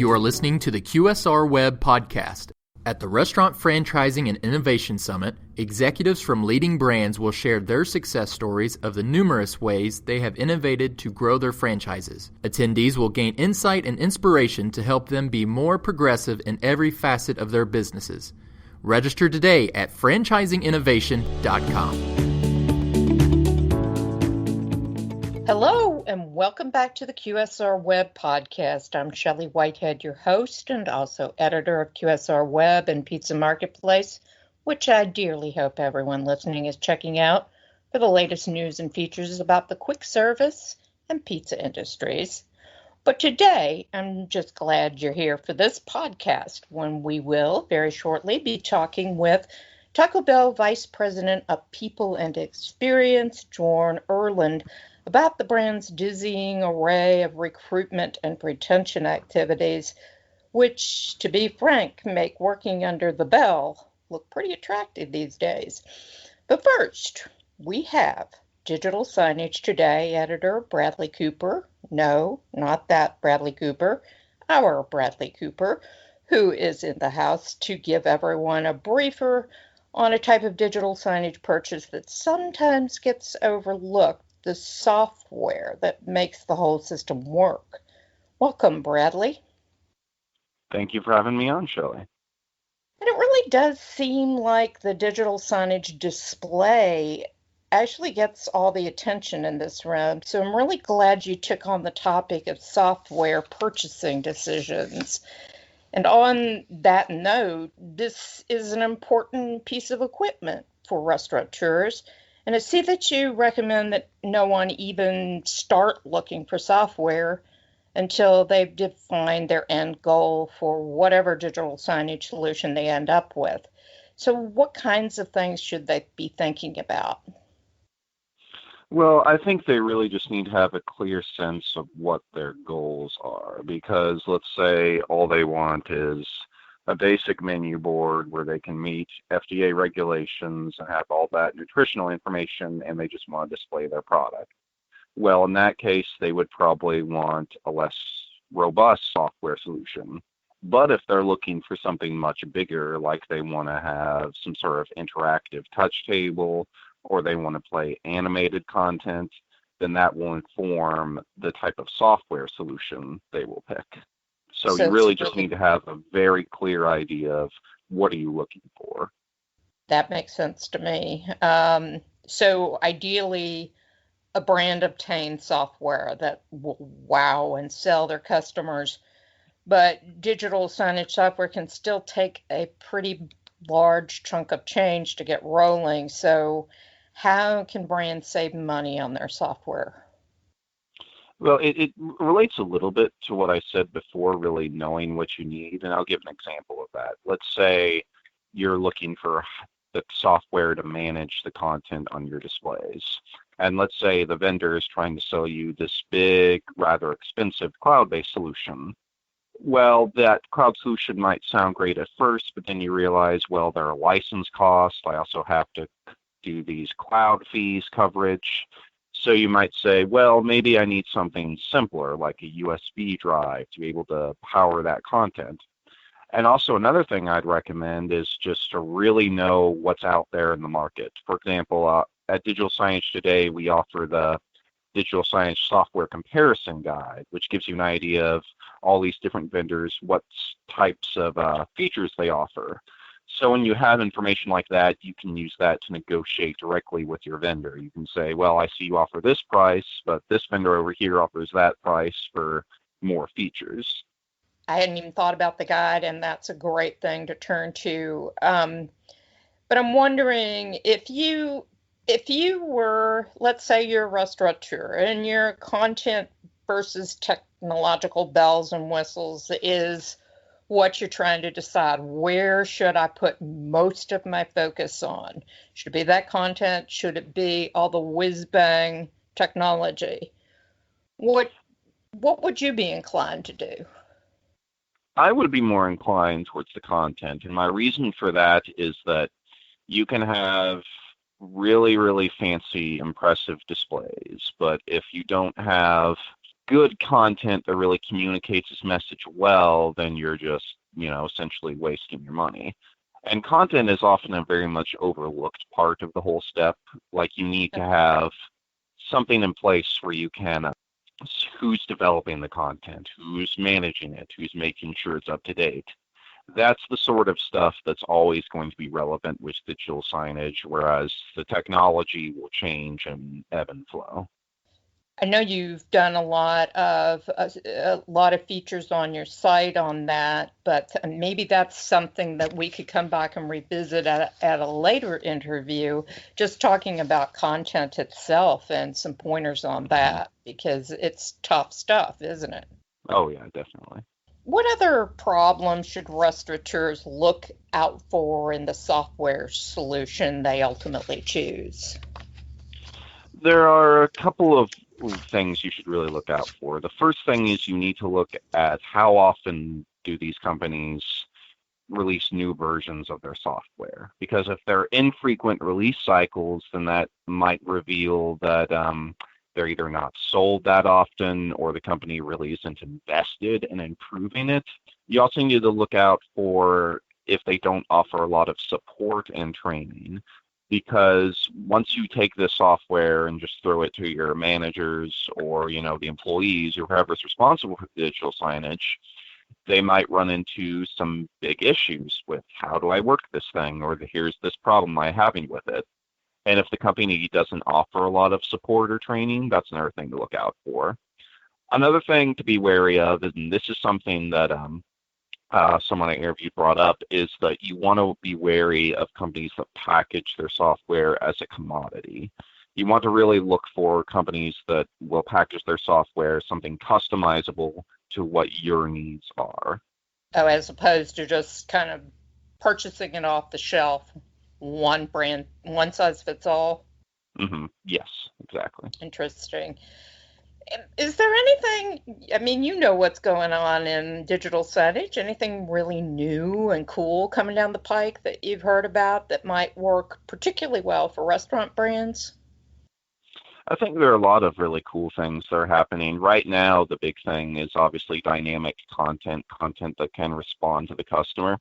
You are listening to the QSR Web Podcast. At the Restaurant Franchising and Innovation Summit, executives from leading brands will share their success stories of the numerous ways they have innovated to grow their franchises. Attendees will gain insight and inspiration to help them be more progressive in every facet of their businesses. Register today at franchisinginnovation.com. Hello, and welcome back to the QSR Web Podcast. I'm Shelley Whitehead, your host and also editor of QSR Web and Pizza Marketplace, which I dearly hope everyone listening is checking out for the latest news and features about the quick service and pizza industries. But today, I'm just glad you're here for this podcast when we will very shortly be talking with Taco Bell Vice President of People and Experience, Jorn Erland, about the brand's dizzying array of recruitment and retention activities, which, to be frank, make working under the bell look pretty attractive these days. But first, we have Digital Signage Today editor Bradley Cooper. No, not that Bradley Cooper, our Bradley Cooper, who is in the house to give everyone a briefer on a type of digital signage purchase that sometimes gets overlooked: the software that makes the whole system work. Welcome, Bradley. Thank you for having me on, Shelley. And it really does seem like the digital signage display actually gets all the attention in this round. So I'm really glad you took on the topic of software purchasing decisions. And on that note, this is an important piece of equipment for restaurateurs. And I see that you recommend that no one even start looking for software until they've defined their end goal for whatever digital signage solution they end up with. So what kinds of things should they be thinking about? Well, I think they really just need to have a clear sense of what their goals are, because let's say all they want is a basic menu board where they can meet FDA regulations and have all that nutritional information, and they just want to display their product. Well, in that case, they would probably want a less robust software solution. But if they're looking for something much bigger, like they want to have some sort of interactive touch table, or they want to play animated content, then that will inform the type of software solution they will pick. So you really just need to have a very clear idea of what are you looking for. That makes sense to me. So ideally, a brand obtained software that will wow and sell their customers, but digital signage software can still take a pretty large chunk of change to get rolling. So how can brands save money on their software? Well, it relates a little bit to what I said before, really knowing what you need, and I'll give an example of that. Let's say you're looking for the software to manage the content on your displays, and let's say the vendor is trying to sell you this big, rather expensive cloud-based solution. Well, that cloud solution might sound great at first, but then you realize, well, there are license costs. I also have to do these cloud fees coverage. So you might say, well, maybe I need something simpler, like a USB drive to be able to power that content. And also another thing I'd recommend is just to really know what's out there in the market. For example, at Digital Signage Today, we offer the Digital Signage Software Comparison Guide, which gives you an idea of all these different vendors, what types of features they offer. So when you have information like that, you can use that to negotiate directly with your vendor. You can say, well, I see you offer this price, but this vendor over here offers that price for more features. I hadn't even thought about the guide, and that's a great thing to turn to. But I'm wondering if you were, let's say you're a restaurateur and your content versus technological bells and whistles is what you're trying to decide. Where should I put most of my focus on? Should it be that content? Should it be all the whiz-bang technology? What would you be inclined to do? I would be more inclined towards the content, and my reason for that is that you can have really, really fancy, impressive displays, but if you don't have good content that really communicates its message well, then you're just, essentially wasting your money. And content is often a very much overlooked part of the whole step. Like you need to have something in place where you can, who's developing the content, who's managing it, who's making sure it's up to date. That's the sort of stuff that's always going to be relevant with digital signage, whereas the technology will change and ebb and flow. I know you've done a lot of features on your site on that, but maybe that's something that we could come back and revisit at a later interview, just talking about content itself and some pointers on that, because it's tough stuff, isn't it? Oh, yeah, definitely. What other problems should restaurateurs look out for in the software solution they ultimately choose? There are a couple of things you should really look out for. The first thing is you need to look at how often do these companies release new versions of their software. Because if they're infrequent release cycles, then that might reveal that they're either not sold that often or the company really isn't invested in improving it. You also need to look out for if they don't offer a lot of support and training. Because once you take this software and just throw it to your managers or, the employees or whoever's responsible for digital signage, they might run into some big issues with how do I work this thing, or here's this problem I'm having with it. And if the company doesn't offer a lot of support or training, that's another thing to look out for. Another thing to be wary of, and this is something that someone I interviewed brought up, is that you want to be wary of companies that package their software as a commodity. You want to really look for companies that will package their software as something customizable to what your needs are. Oh, as opposed to just kind of purchasing it off the shelf, one brand, one size fits all? Mm-hmm. Yes, exactly. Interesting. Is there anything, you know what's going on in digital signage, anything really new and cool coming down the pike that you've heard about that might work particularly well for restaurant brands? I think there are a lot of really cool things that are happening. Right now, the big thing is obviously dynamic content that can respond to the customer.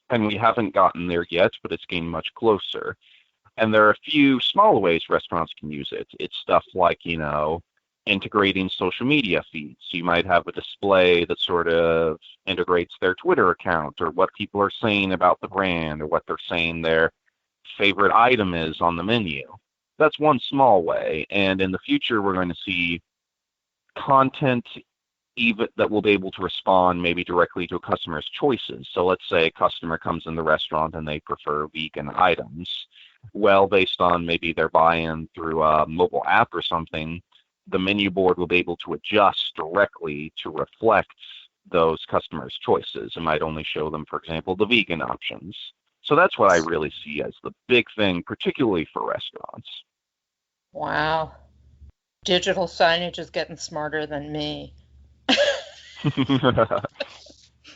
And we haven't gotten there yet, but it's getting much closer. And there are a few small ways restaurants can use it. It's stuff like, integrating social media feeds. You might have a display that sort of integrates their Twitter account or what people are saying about the brand or what they're saying their favorite item is on the menu. That's one small way. And in the future, we're going to see content even that will be able to respond maybe directly to a customer's choices. So let's say a customer comes in the restaurant and they prefer vegan items. Well, based on maybe their buy-in through a mobile app or something, the menu board will be able to adjust directly to reflect those customers' choices. It might only show them, for example, the vegan options. So that's what I really see as the big thing, particularly for restaurants. Wow. Digital signage is getting smarter than me.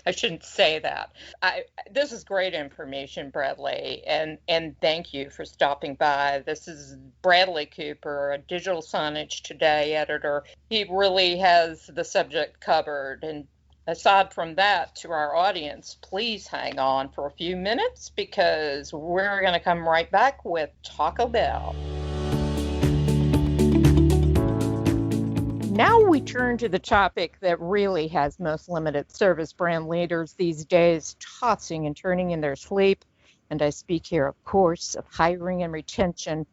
I shouldn't say that. This is great information, Bradley, and thank you for stopping by. This is Bradley Cooper, a Digital Signage Today editor. He really has the subject covered. And aside from that, to our audience, please hang on for a few minutes because we're going to come right back with Taco Bell. Now we turn to the topic that really has most limited service brand leaders these days tossing and turning in their sleep. And I speak here, of course, of hiring and retention.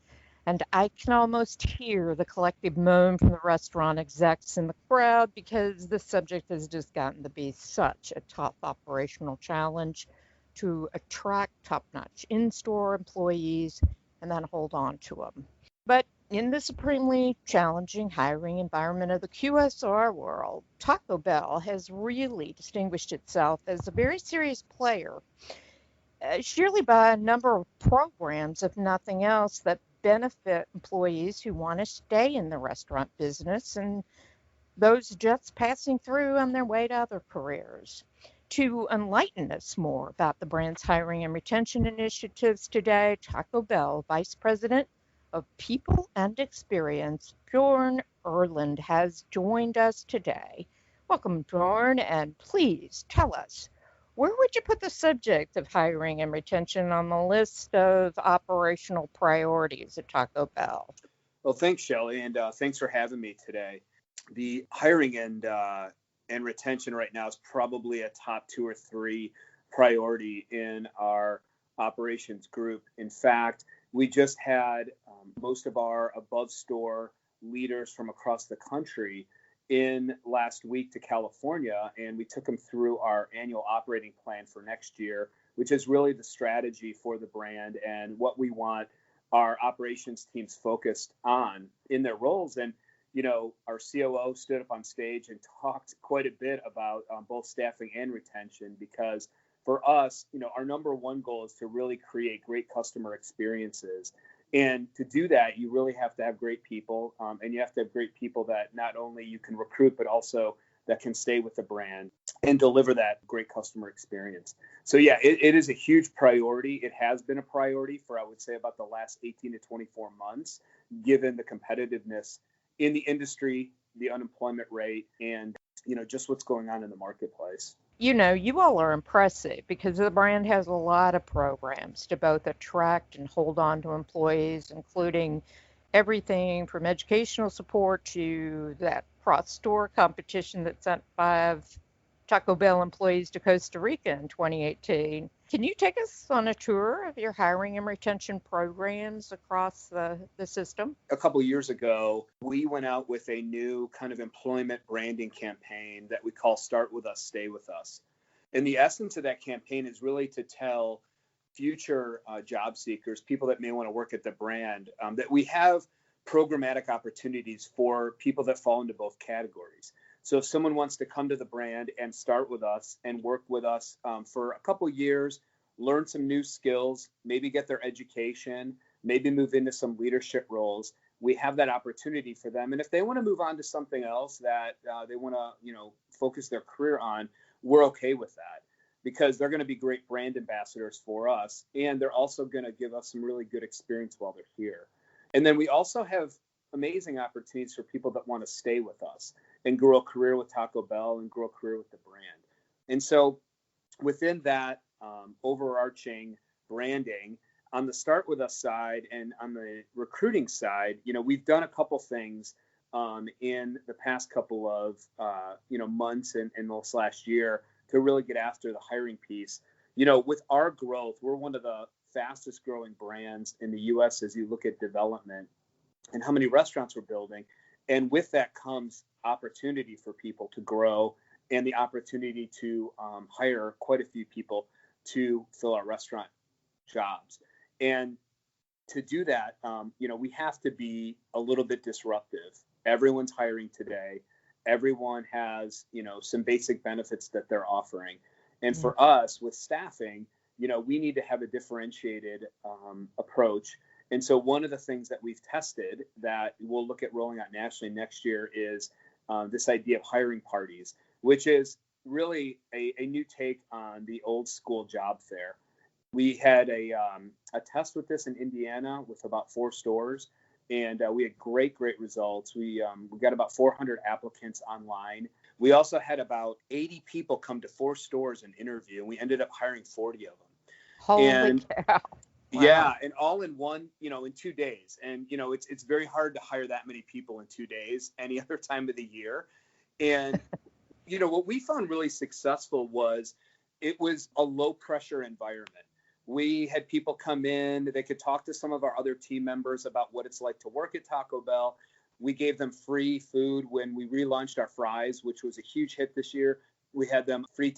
And I can almost hear the collective moan from the restaurant execs in the crowd because the subject has just gotten to be such a tough operational challenge to attract top-notch in-store employees and then hold on to them. But in the supremely challenging hiring environment of the QSR world, Taco Bell has really distinguished itself as a very serious player, surely by a number of programs, if nothing else, that benefit employees who want to stay in the restaurant business and those just passing through on their way to other careers. To enlighten us more about the brand's hiring and retention initiatives today, Taco Bell Vice President of People and Experience, Bjorn Erland has joined us today. Welcome, Dorn, and please tell us, where would you put the subject of hiring and retention on the list of operational priorities at Taco Bell? Well, thanks, Shelley, and thanks for having me today. The hiring and retention right now is probably a top 2 or 3 priority in our operations group. In fact, we just had most of our above store leaders from across the country in last week to California, and we took them through our annual operating plan for next year, which is really the strategy for the brand and what we want our operations teams focused on in their roles. And, you know, our COO stood up on stage and talked quite a bit about both staffing and retention, because for us, you know, our number one goal is to really create great customer experiences. And to do that, you really have to have great people, and you have to have great people that not only you can recruit, but also that can stay with the brand and deliver that great customer experience. So yeah, it is a huge priority. It has been a priority for, I would say, about the last 18 to 24 months, given the competitiveness in the industry, the unemployment rate, and, you know, just what's going on in the marketplace. You know, you all are impressive because the brand has a lot of programs to both attract and hold on to employees, including everything from educational support to that cross-store competition that sent 5 Taco Bell employees to Costa Rica in 2018. Can you take us on a tour of your hiring and retention programs across the system? A couple of years ago, we went out with a new kind of employment branding campaign that we call Start With Us, Stay With Us. And the essence of that campaign is really to tell future job seekers, people that may want to work at the brand, that we have programmatic opportunities for people that fall into both categories. So if someone wants to come to the brand and start with us and work with us for a couple years, learn some new skills, maybe get their education, maybe move into some leadership roles, we have that opportunity for them. And if they want to move on to something else that they want to, you know, focus their career on, we're okay with that, because they're going to be great brand ambassadors for us, and they're also going to give us some really good experience while they're here. And then we also have amazing opportunities for people that want to stay with us and grow a career with Taco Bell and grow a career with the brand. And so within that overarching branding, on the Start With Us side and on the recruiting side, you know, we've done a couple things in the past couple of months and this last year to really get after the hiring piece. You know, with our growth, we're one of the fastest growing brands in the U.S. as you look at development and how many restaurants we're building. And with that comes opportunity for people to grow and the opportunity to hire quite a few people to fill our restaurant jobs. And to do that, we have to be a little bit disruptive. Everyone's hiring today. Everyone has, some basic benefits that they're offering. And for us with staffing, we need to have a differentiated approach. And so one of the things that we've tested that we'll look at rolling out nationally next year is this idea of hiring parties, which is really a new take on the old school job fair. We had a test with this in Indiana with about 4 stores, and we had great results. We got about 400 applicants online. We also had about 80 people come to 4 stores and interview, and we ended up hiring 40 of them. Holy cow. Wow. Yeah, and all in one, in 2 days. And, it's very hard to hire that many people in 2 days any other time of the year. And, what we found really successful was it was a low pressure environment. We had people come in, they could talk to some of our other team members about what it's like to work at Taco Bell. We gave them free food when we relaunched our fries, which was a huge hit this year. We had them free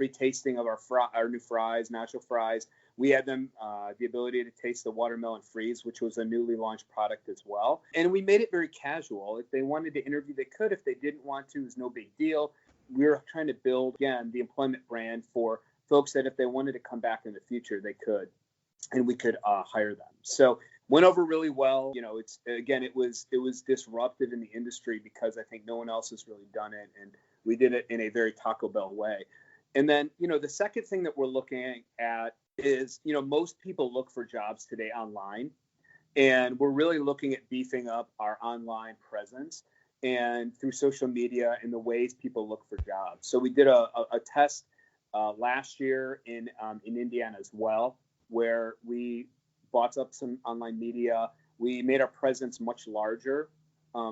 tasting of our new fries, nacho fries. We had them the ability to taste the watermelon freeze, which was a newly launched product as well. And we made it very casual. If they wanted to interview, they could. If they didn't want to, it was no big deal. We were trying to build, again, the employment brand for folks that if they wanted to come back in the future, they could, and we could hire them. So went over really well. It was disruptive in the industry because I think no one else has really done it, and we did it in a very Taco Bell way. And then, the second thing that we're looking at is, most people look for jobs today online, and we're really looking at beefing up our online presence. and through social media and the ways people look for jobs. So we did a test last year in Indiana as well, where we bought up some online media. We made our presence much larger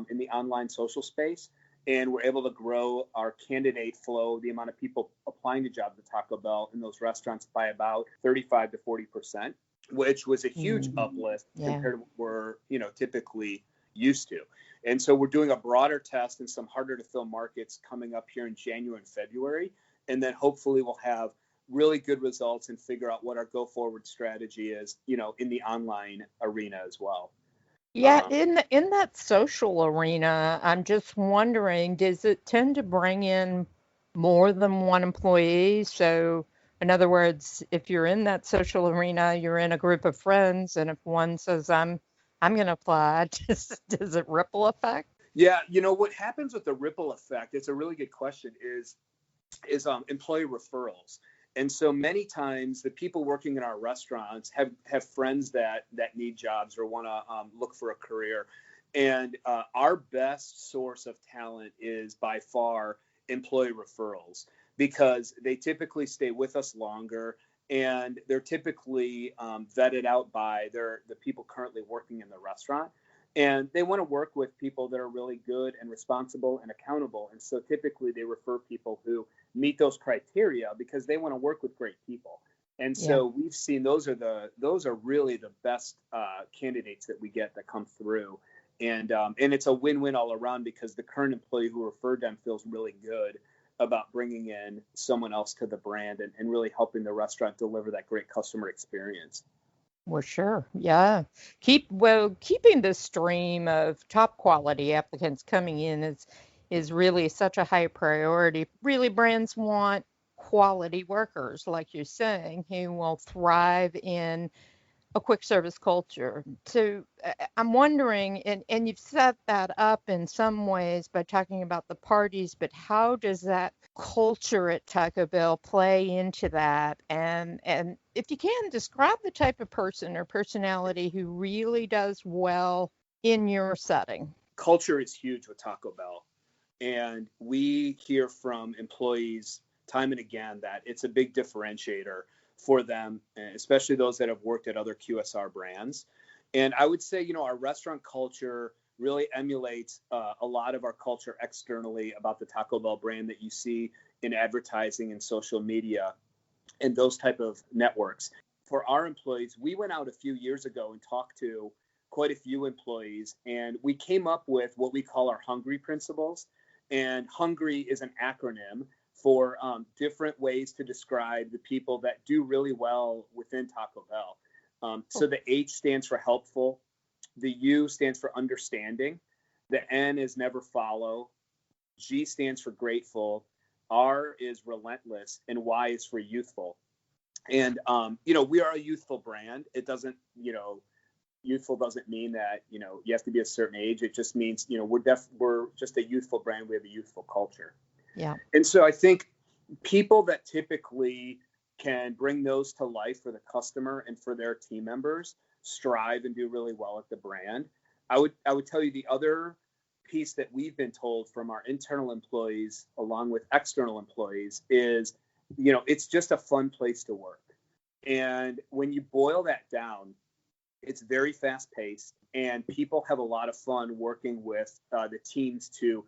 in the online social space, and we're able to grow our candidate flow, the amount of people applying to jobs at Taco Bell in those restaurants, by about 35 to 40%, which was a huge uplift compared to what we're typically used to. And so we're doing a broader test in some harder to fill markets coming up here in January and February. And then hopefully we'll have really good results and figure out what our go forward strategy is, in the online arena as well. Yeah, in that social arena, I'm just wondering, does it tend to bring in more than one employee? So, in other words, if you're in that social arena, you're in a group of friends, and if one says, I'm going to apply, does it ripple effect? Yeah, what happens with the ripple effect, it's a really good question, is employee referrals. And so many times the people working in our restaurants have friends that need jobs or want to look for a career. And our best source of talent is by far employee referrals, because they typically stay with us longer, and they're typically vetted out by the people currently working in the restaurant. And they want to work with people that are really good and responsible and accountable. And so typically they refer people who meet those criteria because they want to work with great people. And so we've seen those are really the best candidates that we get that come through. And it's a win-win all around, because the current employee who referred them feels really good about bringing in someone else to the brand and really helping the restaurant deliver that great customer experience. Well, sure. Yeah. Keeping the stream of top quality applicants coming in is really such a high priority. Really, brands want quality workers, like you're saying, who will thrive in a quick service culture. So I'm wondering, and you've set that up in some ways by talking about the parties, but how does that culture at Taco Bell play into that? And if you can, describe the type of person or personality who really does well in your setting. Culture is huge with Taco Bell. And we hear from employees time and again that it's a big differentiator for them, especially those that have worked at other QSR brands. And I would say, our restaurant culture really emulates a lot of our culture externally about the Taco Bell brand that you see in advertising and social media and those type of networks. For our employees, we went out a few years ago and talked to quite a few employees, and we came up with what we call our Hungry principles. And Hungry is an acronym for different ways to describe the people that do really well within Taco Bell. So the H stands for helpful, the U stands for understanding, the N is never follow, G stands for grateful, R is relentless, and Y is for youthful. And, we are a youthful brand. It doesn't, youthful doesn't mean that, you have to be a certain age. It just means, we're just a youthful brand. We have a youthful culture. Yeah. And so I think people that typically can bring those to life for the customer and for their team members strive and do really well at the brand. I would tell you the other piece that we've been told from our internal employees along with external employees is, it's just a fun place to work. And when you boil that down, it's very fast paced, and people have a lot of fun working with the teams to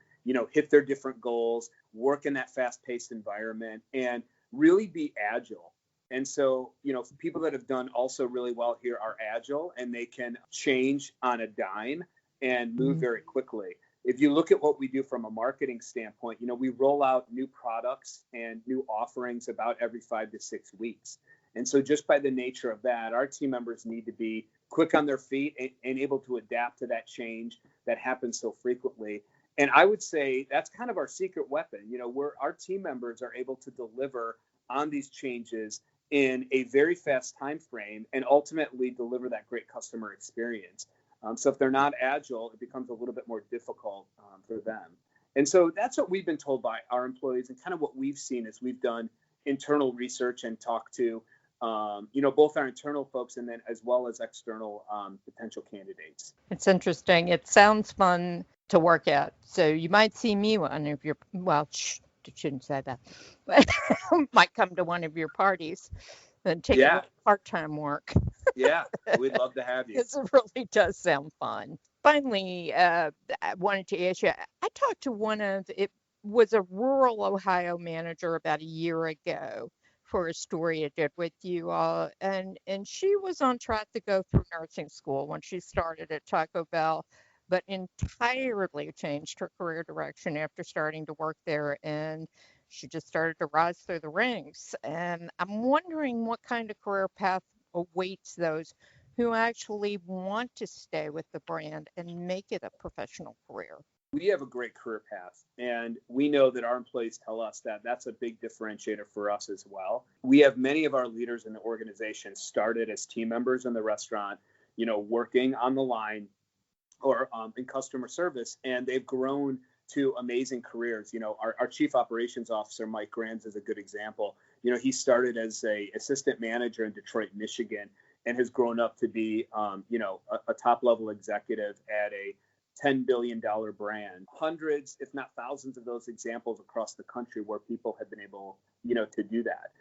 hit their different goals, work in that fast-paced environment, and really be agile. And so, people that have done also really well here are agile, and they can change on a dime and move very quickly. If you look at what we do from a marketing standpoint, we roll out new products and new offerings about every 5 to 6 weeks. And so just by the nature of that, our team members need to be quick on their feet and able to adapt to that change that happens so frequently. And I would say that's kind of our secret weapon. Our team members are able to deliver on these changes in a very fast time frame and ultimately deliver that great customer experience. So if they're not agile, it becomes a little bit more difficult for them. And so that's what we've been told by our employees, and kind of what we've seen as we've done internal research and talked to both our internal folks and then as well as external potential candidates. It's interesting. It sounds fun to work at. So you might see me one of your, well, shouldn't say that, but might come to one of your parties and take a Yeah, little part-time work yeah, we'd love to have you. because it really does sound fun. Finally, I wanted to ask you, I talked to it was a rural Ohio manager about a year ago for a story I did with you all, and she was on track to go through nursing school when she started at Taco Bell, but entirely changed her career direction after starting to work there, and she just started to rise through the ranks. And I'm wondering what kind of career path awaits those who actually want to stay with the brand and make it a professional career. We have a great career path, and we know that our employees tell us that that's a big differentiator for us as well. We have many of our leaders in the organization started as team members in the restaurant, working on the line or in customer service, and they've grown to amazing careers. Our chief operations officer, Mike Granz, is a good example. He started as a assistant manager in Detroit, Michigan, and has grown up to be, a top level executive at a $10 billion brand. Hundreds, if not thousands of those examples across the country where people have been able, to do that.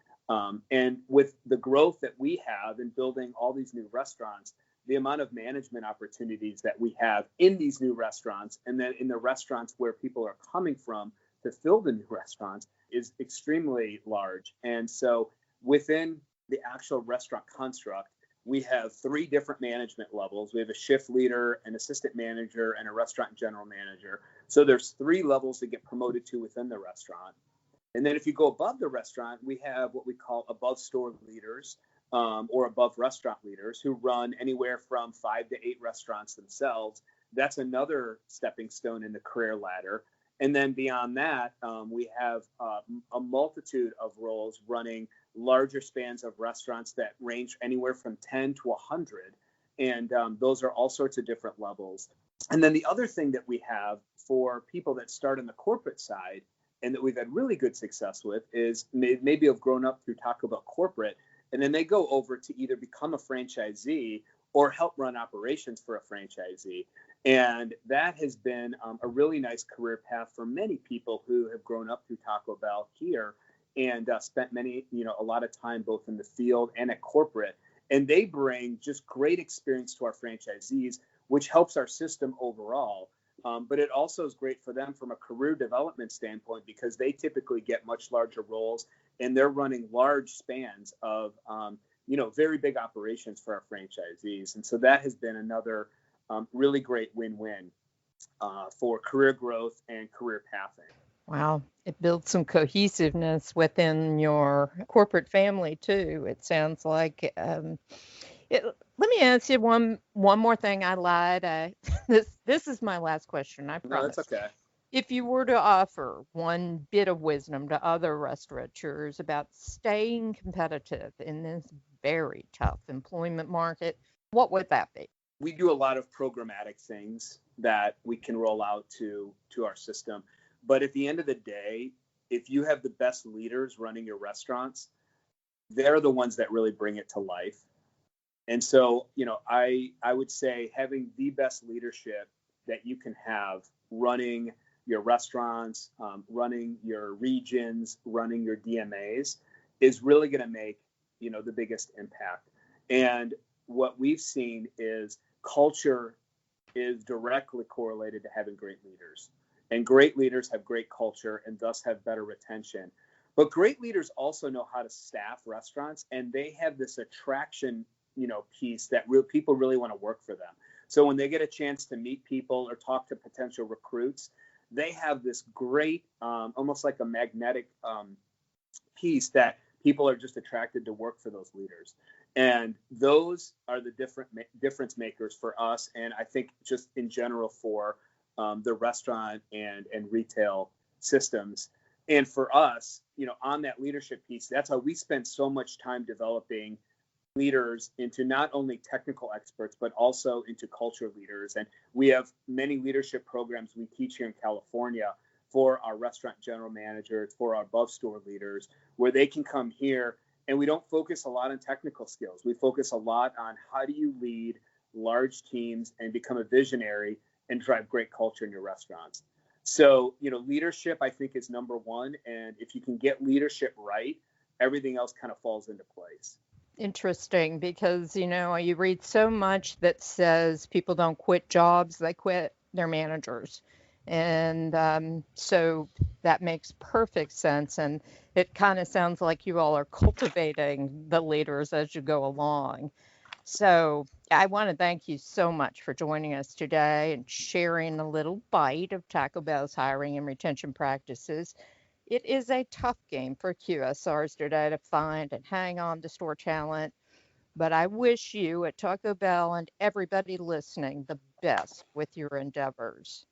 And with the growth that we have in building all these new restaurants, the amount of management opportunities that we have in these new restaurants and then in the restaurants where people are coming from to fill the new restaurants is extremely large. And so within the actual restaurant construct, we have 3 different management levels. We have a shift leader, an assistant manager, and a restaurant general manager. So there's 3 levels to get promoted to within the restaurant. And then if you go above the restaurant, we have what we call above store leaders, or above restaurant leaders who run anywhere from 5 to 8 restaurants themselves. That's another stepping stone in the career ladder. And then beyond that, we have a multitude of roles running larger spans of restaurants that range anywhere from 10 to 100. And those are all sorts of different levels. And then the other thing that we have for people that start on the corporate side and that we've had really good success with is maybe have grown up through Taco Bell corporate, and then they go over to either become a franchisee or help run operations for a franchisee. And that has been a really nice career path for many people who have grown up through Taco Bell here and spent a lot of time both in the field and at corporate. And they bring just great experience to our franchisees, which helps our system overall. But it also is great for them from a career development standpoint because they typically get much larger roles and they're running large spans of, very big operations for our franchisees. And so that has been another really great win-win for career growth and career pathing. Wow, it builds some cohesiveness within your corporate family too. It sounds like. Let me ask you one more thing. I lied. This is my last question. I promise. No, that's okay. If you were to offer one bit of wisdom to other restaurateurs about staying competitive in this very tough employment market, what would that be? We do a lot of programmatic things that we can roll out to our system. But at the end of the day, if you have the best leaders running your restaurants, they're the ones that really bring it to life. And so, I would say having the best leadership that you can have running your restaurants, running your regions, running your DMAs is really going to make, the biggest impact. And what we've seen is culture is directly correlated to having great leaders. And great leaders have great culture and thus have better retention. But great leaders also know how to staff restaurants, and they have this attraction, piece that people really want to work for them. So when they get a chance to meet people or talk to potential recruits, they have this great, almost like a magnetic piece that people are just attracted to work for those leaders. And those are the difference makers for us. And I think just in general for the restaurant and retail systems. And for us, on that leadership piece, that's how we spend so much time developing leaders into not only technical experts, but also into culture leaders. And we have many leadership programs we teach here in California for our restaurant general managers, for our above store leaders, where they can come here. And we don't focus a lot on technical skills. We focus a lot on how do you lead large teams and become a visionary and drive great culture in your restaurants. So, leadership, I think, is number one. And if you can get leadership right, everything else kind of falls into place. Interesting, because, you read so much that says people don't quit jobs, they quit their managers. And so that makes perfect sense. And it kind of sounds like you all are cultivating the leaders as you go along. So I want to thank you so much for joining us today and sharing a little bite of Taco Bell's hiring and retention practices. It is a tough game for QSRs today to find and hang on to store talent, but I wish you at Taco Bell and everybody listening the best with your endeavors.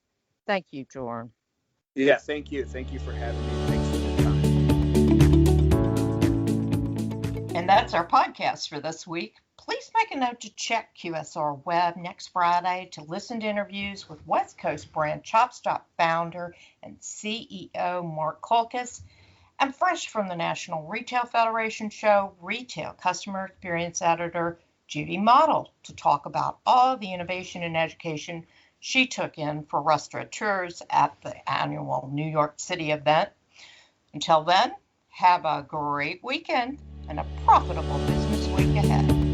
Thank you, Jorn. Yeah, thank you. Thank you for having me. Thanks for the time. And that's our podcast for this week. Please make a note to check QSR Web next Friday to listen to interviews with West Coast brand ChopStop founder and CEO Mark Kolkus, and fresh from the National Retail Federation show, Retail Customer Experience Editor Judy Model, to talk about all the innovation and education she took in for restaurateurs at the annual New York City event. Until then, have a great weekend and a profitable business week ahead.